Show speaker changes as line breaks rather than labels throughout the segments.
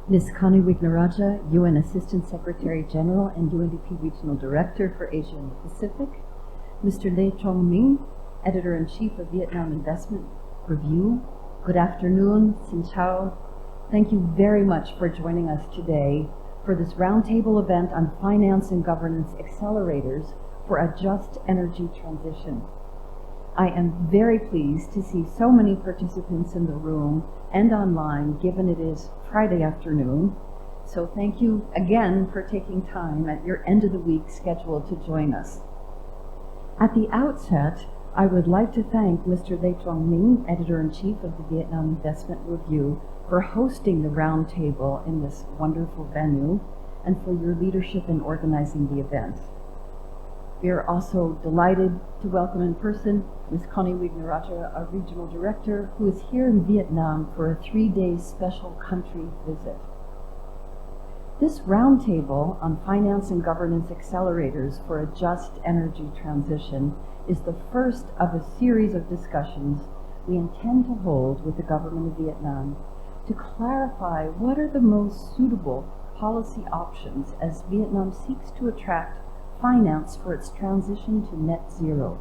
Ms. Kanni Wignaraja, UN Assistant Secretary General and UNDP Regional Director for Asia and the Pacific, Mr. Lê Trong Minh, Editor-in-Chief of Vietnam Investment Review. Good afternoon, Xin Chào. Thank you very much for joining us today for this roundtable event on Finance and Governance Accelerators for a Just Energy Transition. I am very pleased to see so many participants in the room and online, given it is Friday afternoon. So thank you again for taking time at your end of the week schedule to join us. At the outset, I would like to thank Mr. Lê Trong Minh, Editor-in-Chief of the Vietnam Investment Review, for hosting the roundtable in this wonderful venue and for your leadership in organizing the event. We are also delighted to welcome in person Ms. Kanni Wignaraja, our Regional Director, who is here in Vietnam for a 3-day special country visit. This roundtable on Finance and Governance Accelerators for a Just Energy Transition is the first of a series of discussions we intend to hold with the government of Vietnam to clarify what are the most suitable policy options as Vietnam seeks to attract finance for its transition to net zero.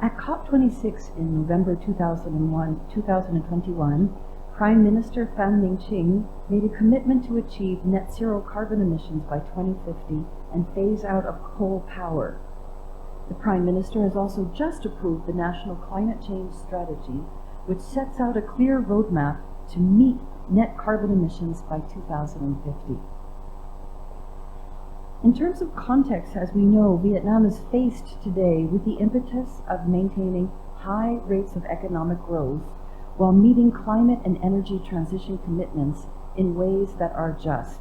At COP26 in November 2021, Prime Minister Pham Minh Chinh made a commitment to achieve net zero carbon emissions by 2050 and phase out of coal power. The Prime Minister has also just approved the National Climate Change Strategy, which sets out a clear roadmap to meet net carbon emissions by 2050. In terms of context, as we know, Vietnam is faced today with the impetus of maintaining high rates of economic growth while meeting climate and energy transition commitments in ways that are just.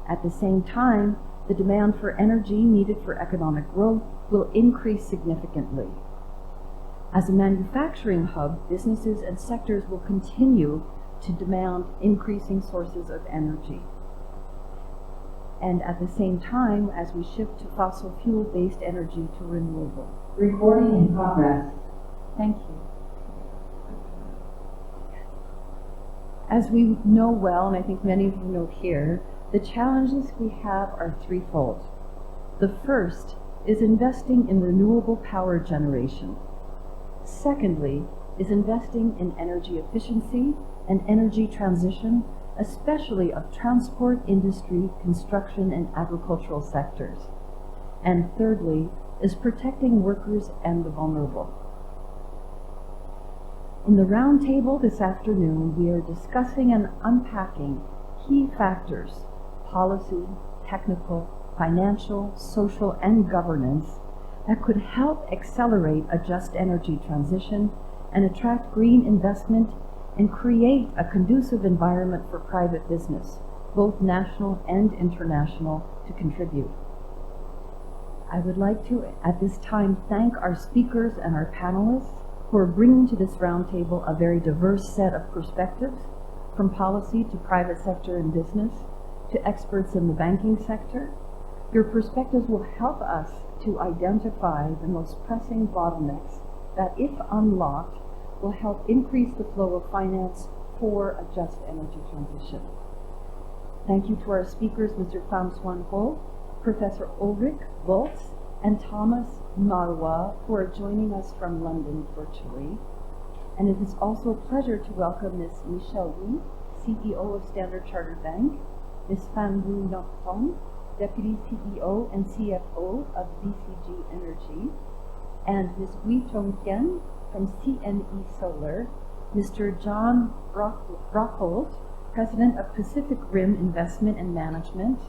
At the same time, the demand for energy needed for economic growth will increase significantly. As a manufacturing hub, businesses and sectors will continue to demand increasing sources of energy. And at the same time, as we shift to fossil fuel-based energy to renewable. Recording in progress. Thank you. As we know well, and I think many of you know here, the challenges we have are threefold. The first is investing in renewable power generation. Secondly, is investing in energy efficiency and energy transition, especially of transport, industry, construction, and agricultural sectors. And thirdly, is protecting workers and the vulnerable. In the roundtable this afternoon, we are discussing and unpacking key factors, policy, technical, financial, social, and governance, that could help accelerate a just energy transition and attract green investment and create a conducive environment for private business, both national and international, to contribute. I would like to, at this time, thank our speakers and our panelists who are bringing to this roundtable a very diverse set of perspectives, from policy to private sector and business, to experts in the banking sector. Your perspectives will help us to identify the most pressing bottlenecks that, if unlocked, will help increase the flow of finance for a just energy transition. Thank you to our speakers, Mr. Pham Xuan Ho, Professor Ulrich Volz, and Thomas Marwa, who are joining us from London virtually. And it is also a pleasure to welcome Ms. Michelle Wu, CEO of Standard Chartered Bank, Ms. Phan Vu Ngoc Thong, Deputy CEO and CFO of BCG Energy, and Ms. Huy Trong Kien from CNE Solar, Mr. John Rockholt, President of Pacific Rim Investment and Management,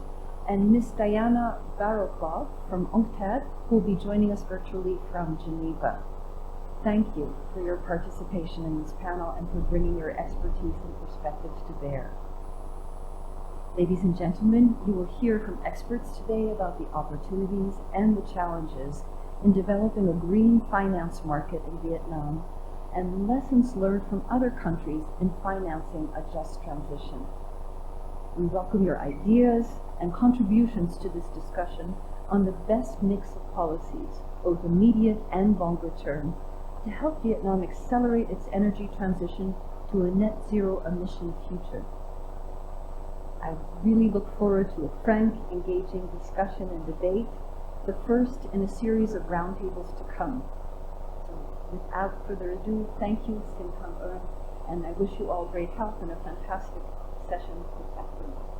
and Ms. Diana Baroklov from UNCTAD, who will be joining us virtually from Geneva. Thank you for your participation in this panel and for bringing your expertise and perspectives to bear. Ladies and gentlemen, you will hear from experts today about the opportunities and the challenges in developing a green finance market in Vietnam and lessons learned from other countries in financing a just transition. We welcome your ideas and contributions to this discussion on the best mix of policies, both immediate and longer term, to help Vietnam accelerate its energy transition to a net zero emission future. I really look forward to a frank, engaging discussion and debate, the first in a series of roundtables to come. So without further ado, thank you, Sin Kang, and I wish you all great health and a fantastic session this afternoon.